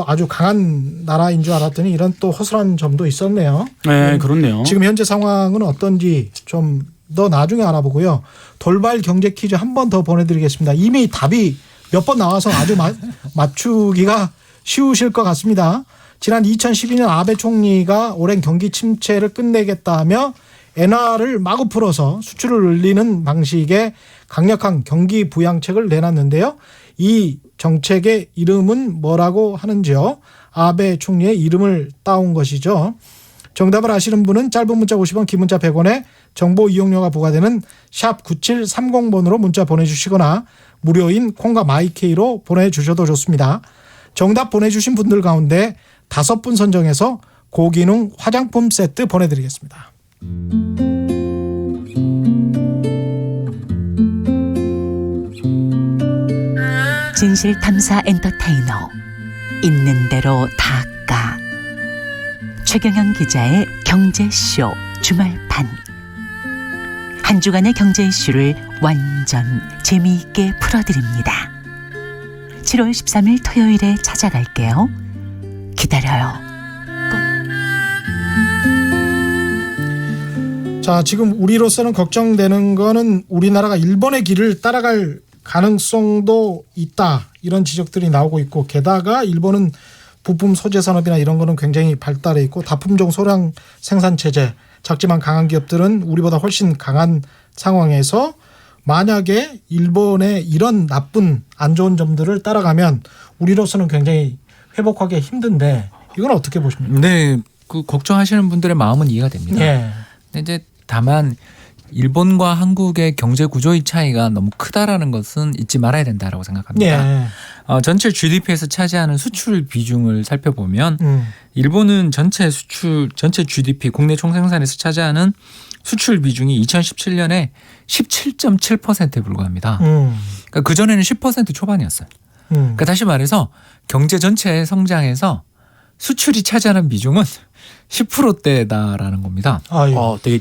아주 강한 나라인 줄 알았더니 이런 또 허술한 점도 있었네요. 네, 그렇네요. 지금 현재 상황은 어떤지 좀 더 나중에 알아보고요. 돌발 경제 퀴즈 한 번 더 보내드리겠습니다. 이미 답이 몇 번 나와서 아주 맞추기가 쉬우실 것 같습니다. 지난 2012년 아베 총리가 오랜 경기 침체를 끝내겠다며 엔화를 마구 풀어서 수출을 늘리는 방식의 강력한 경기 부양책을 내놨는데요. 이 정책의 이름은 뭐라고 하는지요? 아베 총리의 이름을 따온 것이죠. 정답을 아시는 분은 짧은 문자 50원, 긴 문자 100원에 정보 이용료가 부과되는 샵 9730번으로 문자 보내주시거나 무료인 콩과 마이케이로 보내주셔도 좋습니다. 정답 보내주신 분들 가운데 5분 선정해서 고기능 화장품 세트 보내드리겠습니다. 진실탐사 엔터테이너 있는 대로 닦아 최경영 기자의 경제쇼 주말판 한 주간의 경제 이슈를 완전 재미있게 풀어드립니다. 7월 13일 토요일에 찾아갈게요. 기다려요. 자, 지금 우리로서는 걱정되는 거는 우리나라가 일본의 길을 따라갈 가능성도 있다. 이런 지적들이 나오고 있고 게다가 일본은 부품 소재 산업이나 이런 거는 굉장히 발달해 있고 다품종 소량 생산 체제 작지만 강한 기업들은 우리보다 훨씬 강한 상황에서 만약에 일본의 이런 나쁜 안 좋은 점들을 따라가면 우리로서는 굉장히 회복하기 힘든데 이건 어떻게 보십니까? 네, 그 걱정하시는 분들의 마음은 이해가 됩니다. 예. 근데 이제 다만 일본과 한국의 경제 구조의 차이가 너무 크다라는 것은 잊지 말아야 된다라고 생각합니다. 예. 전체 GDP에서 차지하는 수출 비중을 살펴보면 일본은 전체 GDP 국내 총생산에서 차지하는 수출 비중이 2017년에 17.7%에 불과합니다. 그러니까 그 전에는 10% 초반이었어요. 그러니까 다시 말해서 경제 전체의 성장에서 수출이 차지하는 비중은 10%대다라는 겁니다. 되게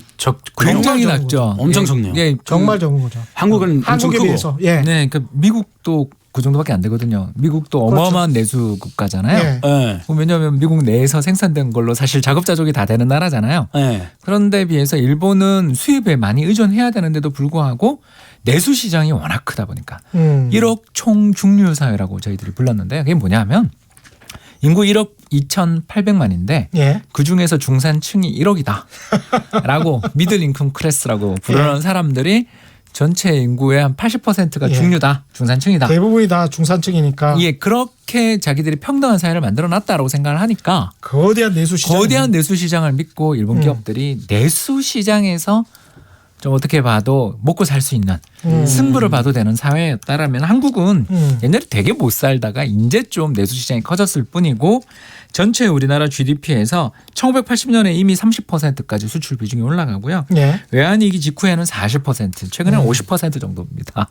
굉장히 적은 낮죠. 엄청 적네요. 예, 정말 적은 거죠. 한국은 엄청 한국에 크고. 비해서. 예. 네, 그러니까 미국도 그 정도밖에 안 되거든요. 미국도 그렇죠. 어마어마한 내수 국가잖아요. 예. 네. 왜냐하면 미국 내에서 생산된 걸로 사실 자급자족이 다 되는 나라잖아요. 네. 그런데 비해서 일본은 수입에 많이 의존해야 되는데도 불구하고 내수 시장이 워낙 크다 보니까 1억 총중류 사회라고 저희들이 불렀는데 그게 뭐냐면 인구 1억 2,800만인데 예. 그중에서 중산층이 1억이다 라고 미들 인컴 클래스라고 부르는 사람들이 전체 인구의 한 80%가 예. 중류다. 중산층이다. 대부분이 다 중산층이니까 예, 그렇게 자기들이 평등한 사회를 만들어놨다라고 생각을 하니까 거대한 내수 시장. 거대한 내수 시장을 믿고 일본 기업들이 내수 시장에서 좀 어떻게 봐도 먹고 살 수 있는 승부를 봐도 되는 사회였다라면 한국은 옛날에 되게 못 살다가 이제 좀 내수 시장이 커졌을 뿐이고 전체 우리나라 GDP에서 1980년에 이미 30%까지 수출 비중이 올라가고요. 예. 외환위기 직후에는 40%, 최근에는 50% 정도입니다.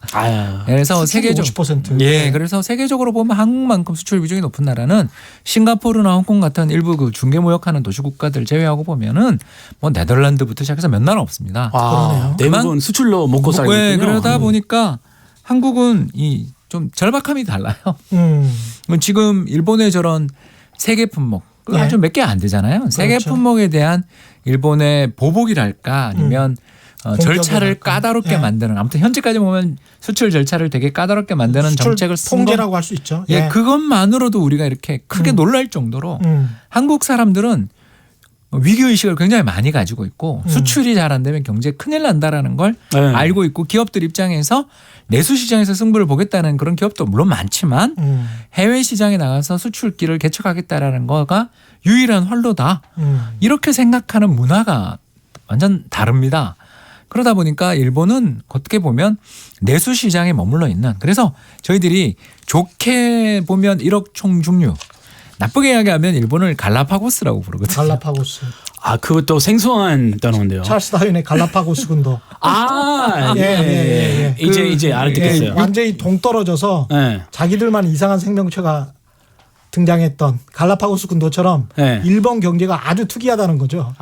그래서 세계적 50%. 예, 그래서 세계적으로 보면 한국만큼 수출 비중이 높은 나라는 싱가포르나 홍콩 같은 일부 그 중개 무역하는 도시 국가들 제외하고 보면은 뭐 네덜란드부터 시작해서 몇 나라 없습니다. 그러네요. 대부분 수출로 먹고 살고 있군요. 예, 그러다 보니까 한국은 이 좀 절박함이 달라요. 지금 일본의 저런 세계 품목 예. 아주 몇 개 안 되잖아요. 세계 그렇죠. 품목에 대한 일본의 보복이랄까 아니면 절차를 공격이랄까. 까다롭게 예. 만드는 아무튼 현재까지 보면 수출 절차를 되게 까다롭게 만드는 수출 정책을 쓴 통제라고 할 수 있죠. 예, 그것만으로도 우리가 이렇게 크게 놀랄 정도로 한국 사람들은 위기의식을 굉장히 많이 가지고 있고 수출이 잘 안 되면 경제에 큰일 난다라는 걸 네. 알고 있고 기업들 입장에서 내수 시장에서 승부를 보겠다는 그런 기업도 물론 많지만 해외 시장에 나가서 수출기를 개척하겠다라는 거가 유일한 활로다. 이렇게 생각하는 문화가 완전 다릅니다. 그러다 보니까 일본은 어떻게 보면 내수 시장에 머물러 있는 그래서 저희들이 좋게 보면 1억 총중류 나쁘게 이야기하면 일본을 갈라파고스라고 부르거든요. 갈라파고스. 그것도 생소한 단어인데요. 찰스 다윈의 갈라파고스 군도. 예. 이제 알아듣겠어요. 완전히 동떨어져서 예. 자기들만 이상한 생명체가 등장했던 갈라파고스 군도처럼 네. 일본 경제가 아주 특이하다는 거죠.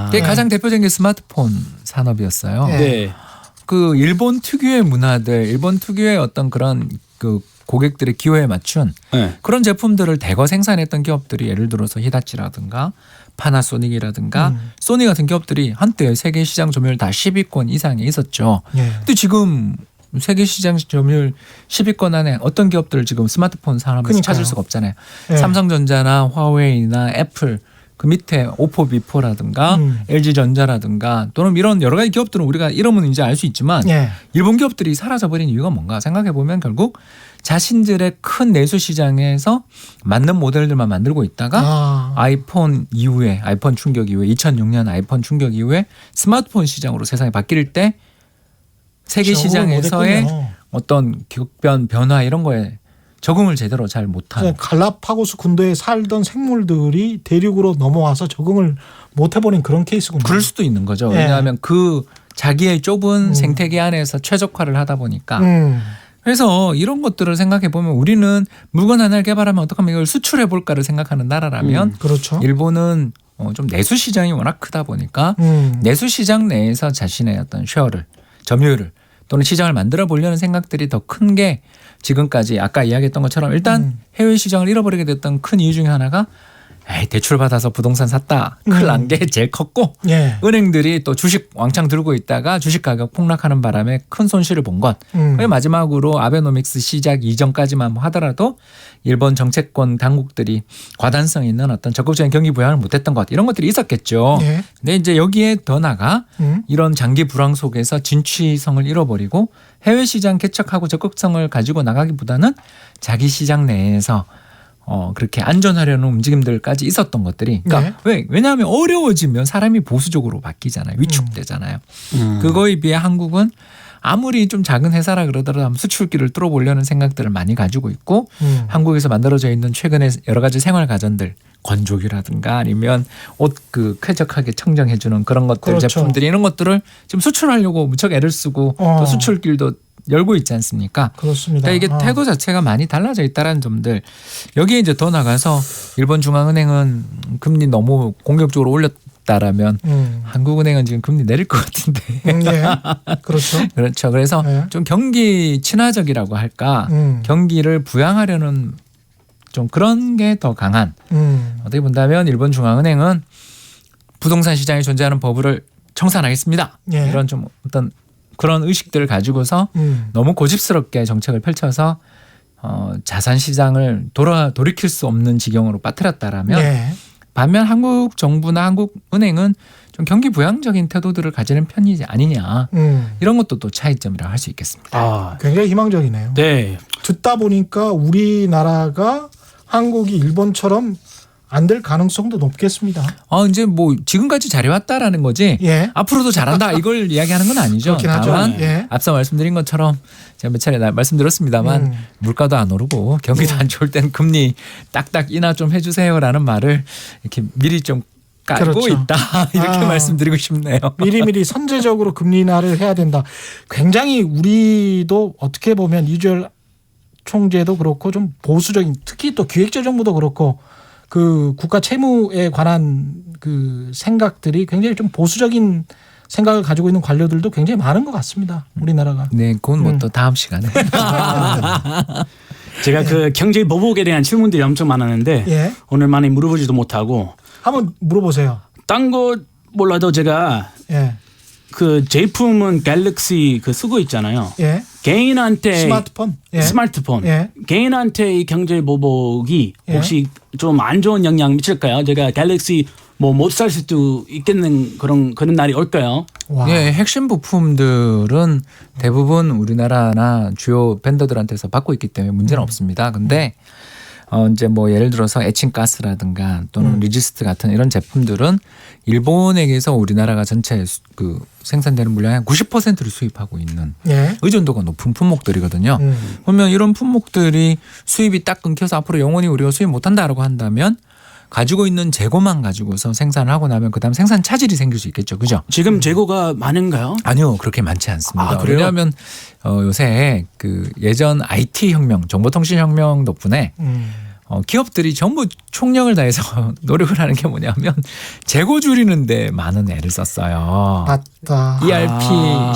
그게 가장 대표적인 게 스마트폰 산업이었어요. 네. 그 일본 특유의 문화들, 일본 특유의 어떤 그런 그 고객들의 기호에 맞춘 네. 그런 제품들을 대거 생산했던 기업들이 예를 들어서 히다치라든가 파나소닉이라든가 소니 같은 기업들이 한때 세계 시장 점유율 다 10위권 이상에 있었죠. 예. 근데 지금 세계 시장 점유율 10위권 안에 어떤 기업들을 지금 스마트폰 산업에서 그러니까요. 찾을 수가 없잖아요. 예. 삼성전자나 화웨이나 애플 그 밑에 오포 비포라든가 LG전자라든가 또는 이런 여러 가지 기업들은 우리가 이름은 이제 알 수 있지만 예. 일본 기업들이 사라져버린 이유가 뭔가 생각해 보면 결국 자신들의 큰 내수 시장에서 맞는 모델들만 만들고 있다가 아이폰 이후에 아이폰 충격 이후에 2006년 아이폰 충격 이후에 스마트폰 시장으로 세상이 바뀔 때 세계 적응을 시장에서의 못했군요. 어떤 격변 변화 이런 거에 적응을 제대로 잘 못한 갈라파고스 군도에 살던 생물들이 대륙으로 넘어와서 적응을 못 해버린 그런 케이스군요. 그럴 수도 있는 거죠. 예. 왜냐하면 그 자기의 좁은 생태계 안에서 최적화를 하다 보니까 그래서 이런 것들을 생각해 보면 우리는 물건 하나를 개발하면 어떻게 하면 이걸 수출해 볼까를 생각하는 나라라면 그렇죠. 일본은 좀 내수 시장이 워낙 크다 보니까 내수 시장 내에서 자신의 어떤 쉐어를 점유율을 또는 시장을 만들어 보려는 생각들이 더 큰 게 지금까지 아까 이야기했던 것처럼 일단 해외 시장을 잃어버리게 됐던 큰 이유 중에 하나가 대출 받아서 부동산 샀다. 큰일 난 게 제일 컸고 예. 은행들이 또 주식 왕창 들고 있다가 주식 가격 폭락하는 바람에 큰 손실을 본 것. 그리고 마지막으로 아베노믹스 시작 이전까지만 하더라도 일본 정치권 당국들이 과단성 있는 어떤 적극적인 경기 부양을 못했던 것 이런 것들이 있었겠죠. 예. 근데 이제 여기에 더 나가 이런 장기 불황 속에서 진취성을 잃어버리고 해외 시장 개척하고 적극성을 가지고 나가기보다는 자기 시장 내에서 그렇게 안전하려는 움직임들까지 있었던 것들이 그러니까 왜냐하면 어려워지면 사람이 보수적으로 바뀌잖아요. 위축되잖아요. 그거에 비해 한국은 아무리 좀 작은 회사라 그러더라도 수출기를 뚫어보려는 생각들을 많이 가지고 있고 한국에서 만들어져 있는 최근에 여러 가지 생활 가전들 건조기라든가 아니면 옷 그 쾌적하게 청정해주는 그런 것들 그렇죠. 제품들이 이런 것들을 지금 수출하려고 무척 애를 쓰고 또 수출길도 열고 있지 않습니까? 그렇습니다. 그러니까 이게 태도 자체가 많이 달라져 있다는 점들 여기에 이제 더 나가서 일본 중앙은행은 금리 너무 공격적으로 올렸다라면 한국은행은 지금 금리 내릴 것 같은데. 예. 그렇죠. 그렇죠. 그래서 예. 좀 경기 친화적이라고 할까 경기를 부양하려는 좀 그런 게 더 강한 어떻게 본다면 일본 중앙은행은 부동산 시장에 존재하는 버블을 청산하겠습니다. 예. 이런 좀 어떤 그런 의식들을 가지고서 너무 고집스럽게 정책을 펼쳐서 자산 시장을 돌이킬 수 없는 지경으로 빠뜨렸다라면 예. 반면 한국 정부나 한국 은행은 좀 경기 부양적인 태도들을 가지는 편이 아니냐 이런 것도 또 차이점이라고 할 수 있겠습니다. 굉장히 희망적이네요. 네. 듣다 보니까 우리나라가 한국이 일본처럼 안 될 가능성도 높겠습니다. 이제 뭐 지금까지 잘해왔다라는 거지. 예. 앞으로도 잘한다 이걸 이야기하는 건 아니죠. 그렇긴 하죠. 다만 예. 앞서 말씀드린 것처럼 제가 몇 차례 말씀드렸습니다만 물가도 안 오르고 경기도 안 좋을 때는 금리 딱딱 인하 좀 해주세요라는 말을 이렇게 미리 좀 깔고 그렇죠. 있다 이렇게 말씀드리고 싶네요. 미리미리 선제적으로 금리 인하를 해야 된다. 굉장히 우리도 어떻게 보면 이주열 총재도 그렇고 좀 보수적인, 특히 또 기획재정부도 그렇고 그 국가 채무에 관한 그 생각들이 굉장히 좀 보수적인 생각을 가지고 있는 관료들도 굉장히 많은 것 같습니다. 우리나라가. 네, 그건 뭐 또 다음 시간에. 제가 그 경제 보복에 대한 질문들이 엄청 많았는데 예. 오늘 많이 물어보지도 못하고 한번 물어보세요. 딴 거 몰라도 제가 예. 그 제품은 갤럭시 그 쓰고 있잖아요. 예. 개인한테 스마트폰. 예. 스마트폰. 예. 개인한테 이 경제 보복이 예. 혹시 좀 안 좋은 영향 미칠까요? 제가 갤럭시 뭐 못 살 수도 있겠는 그런 날이 올까요? 와. 예, 핵심 부품들은 대부분 우리나라나 주요 벤더들한테서 받고 있기 때문에 문제는 없습니다. 근데 이제 뭐 예를 들어서 에칭가스라든가 또는 리지스트 같은 이런 제품들은 일본에게서 우리나라가 전체 그 생산되는 물량의 한 90%를 수입하고 있는 예. 의존도가 높은 품목들이거든요. 그러면 이런 품목들이 수입이 딱 끊겨서 앞으로 영원히 우리가 수입 못한다라고 한다면 가지고 있는 재고만 가지고서 생산을 하고 나면 그다음 생산 차질이 생길 수 있겠죠. 그죠? 지금 재고가 많은가요? 아니요. 그렇게 많지 않습니다. 아, 그래요? 왜냐하면 요새 그 예전 IT 혁명, 정보통신 혁명 덕분에 기업들이 전부 총력을 다해서 노력을 하는 게 뭐냐면 재고 줄이는데 많은 애를 썼어요. 맞다. ERP,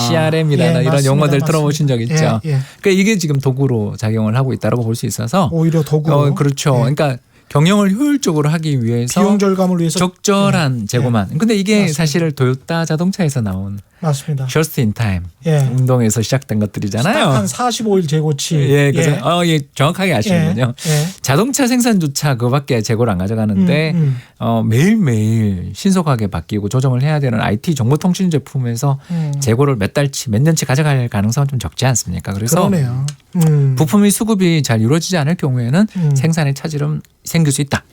CRM이라는 예, 이런 맞습니다. 용어들 맞습니다. 들어보신 적 있죠. 예, 예. 그러니까 이게 지금 도구로 작용을 하고 있다고 볼 수 있어서 오히려 도구. 그렇죠. 예. 그러니까 경영을 효율적으로 하기 위해서 비용 절감을 위해서 적절한 재고만. 근데 이게 맞습니다. 사실 도요타 자동차에서 나온 맞습니다. Just in Time 예. 운동에서 시작된 것들이잖아요. 한 45일 재고치. 예, 그래서 예, 정확하게 아시는군요. 예. 자동차 생산조차 그밖에 재고를 안 가져가는데 매일매일 신속하게 바뀌고 조정을 해야 되는 IT 정보통신 제품에서 재고를 몇 달치, 몇 년치 가져갈 가능성은 좀 적지 않습니까? 그래서 그러네요. 부품의 수급이 잘 이루어지지 않을 경우에는 생산의 차질은 생길 수 있다.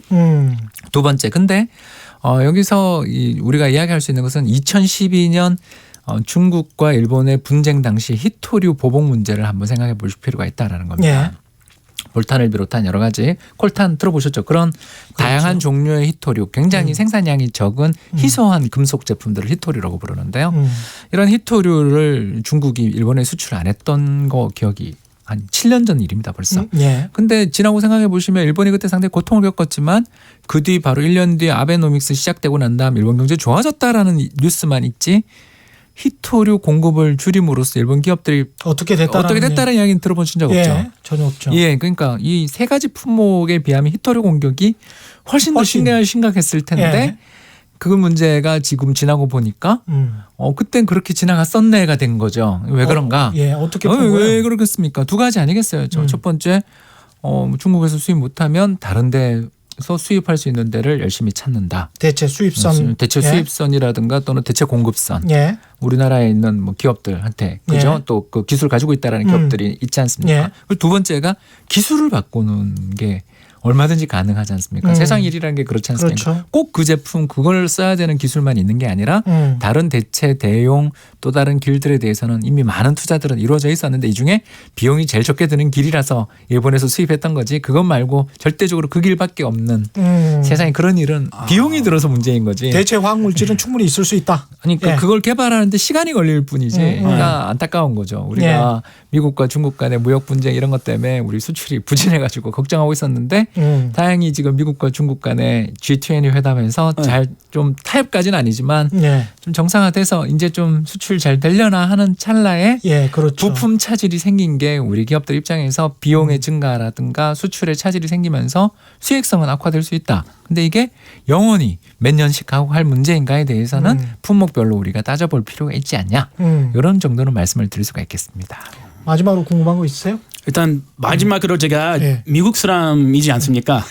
두 번째, 근데 여기서 우리가 이야기할 수 있는 것은 2012년 중국과 일본의 분쟁 당시 히토류 보복 문제를 한번 생각해 볼 필요가 있다라는 겁니다. 예. 볼탄을 비롯한 여러 가지 콜탄 들어보셨죠? 그런 다양한 종류의 히토류, 굉장히 생산량이 적은 희소한 금속 제품들을 히토류라고 부르는데요. 이런 히토류를 중국이 일본에 수출 안 했던 거 기억이 한 7년 전 일입니다, 벌써. 예. 근데 지나고 생각해 보시면 일본이 그때 상당히 고통을 겪었지만 그 뒤 바로 1년 뒤에 아베노믹스 시작되고 난 다음 일본 경제 좋아졌다라는 뉴스만 있지 히토류 공급을 줄임으로써 일본 기업들이 어떻게 됐다는 이야기는 들어보신 적 없죠. 예. 전혀 없죠. 예, 그러니까 이 세 가지 품목에 비하면 히토류 공격이 훨씬 더 심각했을 텐데 예. 그 문제가 지금 지나고 보니까 그땐 그렇게 지나갔었네가 된 거죠. 왜 그런가? 예, 어떻게 왜 그렇겠습니까? 두 가지 아니겠어요. 첫 번째 중국에서 수입 못하면 다른 데서 수입할 수 있는 데를 열심히 찾는다. 대체 수입선, 대체 예. 수입선이라든가 또는 대체 공급선. 예. 우리나라에 있는 뭐 기업들한테 그죠? 예. 또 그 기술 가지고 있다라는 기업들이 있지 않습니까? 예. 그리고 두 번째가 기술을 바꾸는 게 얼마든지 가능하지 않습니까? 세상 일이라는 게 그렇지 않습니까? 그렇죠. 꼭 그 제품 그걸 써야 되는 기술만 있는 게 아니라 다른 대체 대용 또 다른 길들에 대해서는 이미 많은 투자들은 이루어져 있었는데 이 중에 비용이 제일 적게 드는 길이라서 일본에서 수입했던 거지 그것 말고 절대적으로 그 길밖에 없는 세상에 그런 일은 비용이 들어서 문제인 거지. 대체 화학 물질은 충분히 있을 수 있다. 아니 예. 그걸 개발하는데 시간이 걸릴 뿐이지. 그러니까 안타까운 거죠. 우리가 미국과 중국 간의 무역 분쟁 이런 것 때문에 우리 수출이 부진해가지고 걱정하고 있었는데 다행히 지금 미국과 중국 간의 G20 회담에서 잘 좀 타협까지는 아니지만 예. 좀 정상화돼서 이제 좀 수출 잘 되려나 하는 찰나에 예, 그렇죠. 부품 차질이 생긴 게 우리 기업들 입장에서 비용의 증가라든가 수출의 차질이 생기면서 수익성은 악화될 수 있다. 근데 이게 영원히 몇 년씩 하고 할 문제인가에 대해서는 품목별로 우리가 따져볼 필요가 있지 않냐. 이런 정도는 말씀을 드릴 수가 있겠습니다. 마지막으로 궁금한 거 있으세요? 일단 마지막으로 제가 예. 미국 사람이지 않습니까?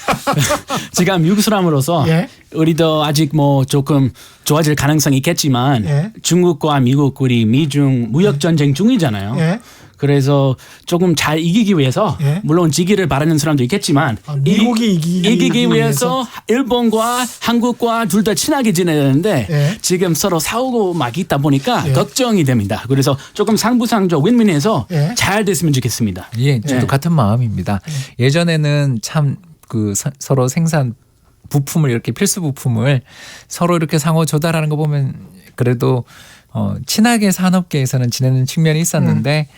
제가 미국 사람으로서 예. 우리도 아직 뭐 조금 좋아질 가능성이 있겠지만 예. 중국과 미국 우리 미중 무역 전쟁 중이잖아요. 예. 그래서 조금 잘 이기기 위해서 예. 물론 지기를 바라는 사람도 있겠지만 미국이 이기기 위해서 일본과 한국과 둘 다 친하게 지내야 되는데 예. 지금 서로 싸우고 막 있다 보니까 예. 걱정이 됩니다. 그래서 조금 상부상조 윈윈해서 예. 잘 됐으면 좋겠습니다. 예, 저도 예. 같은 마음입니다. 예전에는 참 그 서로 생산 부품을 이렇게 필수 부품을 서로 이렇게 상호 조달하는 거 보면 그래도 친하게 산업계에서는 지내는 측면이 있었는데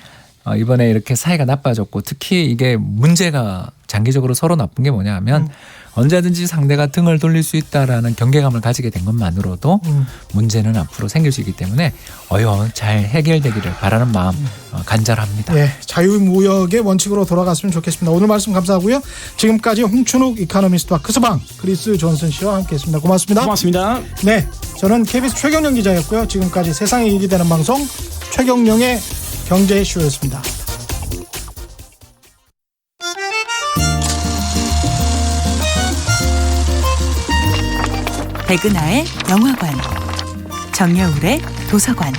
이번에 이렇게 사이가 나빠졌고 특히 이게 문제가 장기적으로 서로 나쁜 게 뭐냐 하면 언제든지 상대가 등을 돌릴 수 있다라는 경계감을 가지게 된 것만으로도 문제는 앞으로 생길 수 있기 때문에 잘 해결되기를 바라는 마음 간절합니다. 예, 자유무역의 원칙으로 돌아갔으면 좋겠습니다. 오늘 말씀 감사하고요. 지금까지 홍춘욱 이코노미스트와 크스방 크리스 존슨 씨와 함께했습니다. 고맙습니다. 고맙습니다. 네, 저는 KBS 최경영 기자였고요. 지금까지 세상에 이익이 되는 방송 최경영의 경제쇼였습니다. 백은하의 영화관, 정여울의 도서관.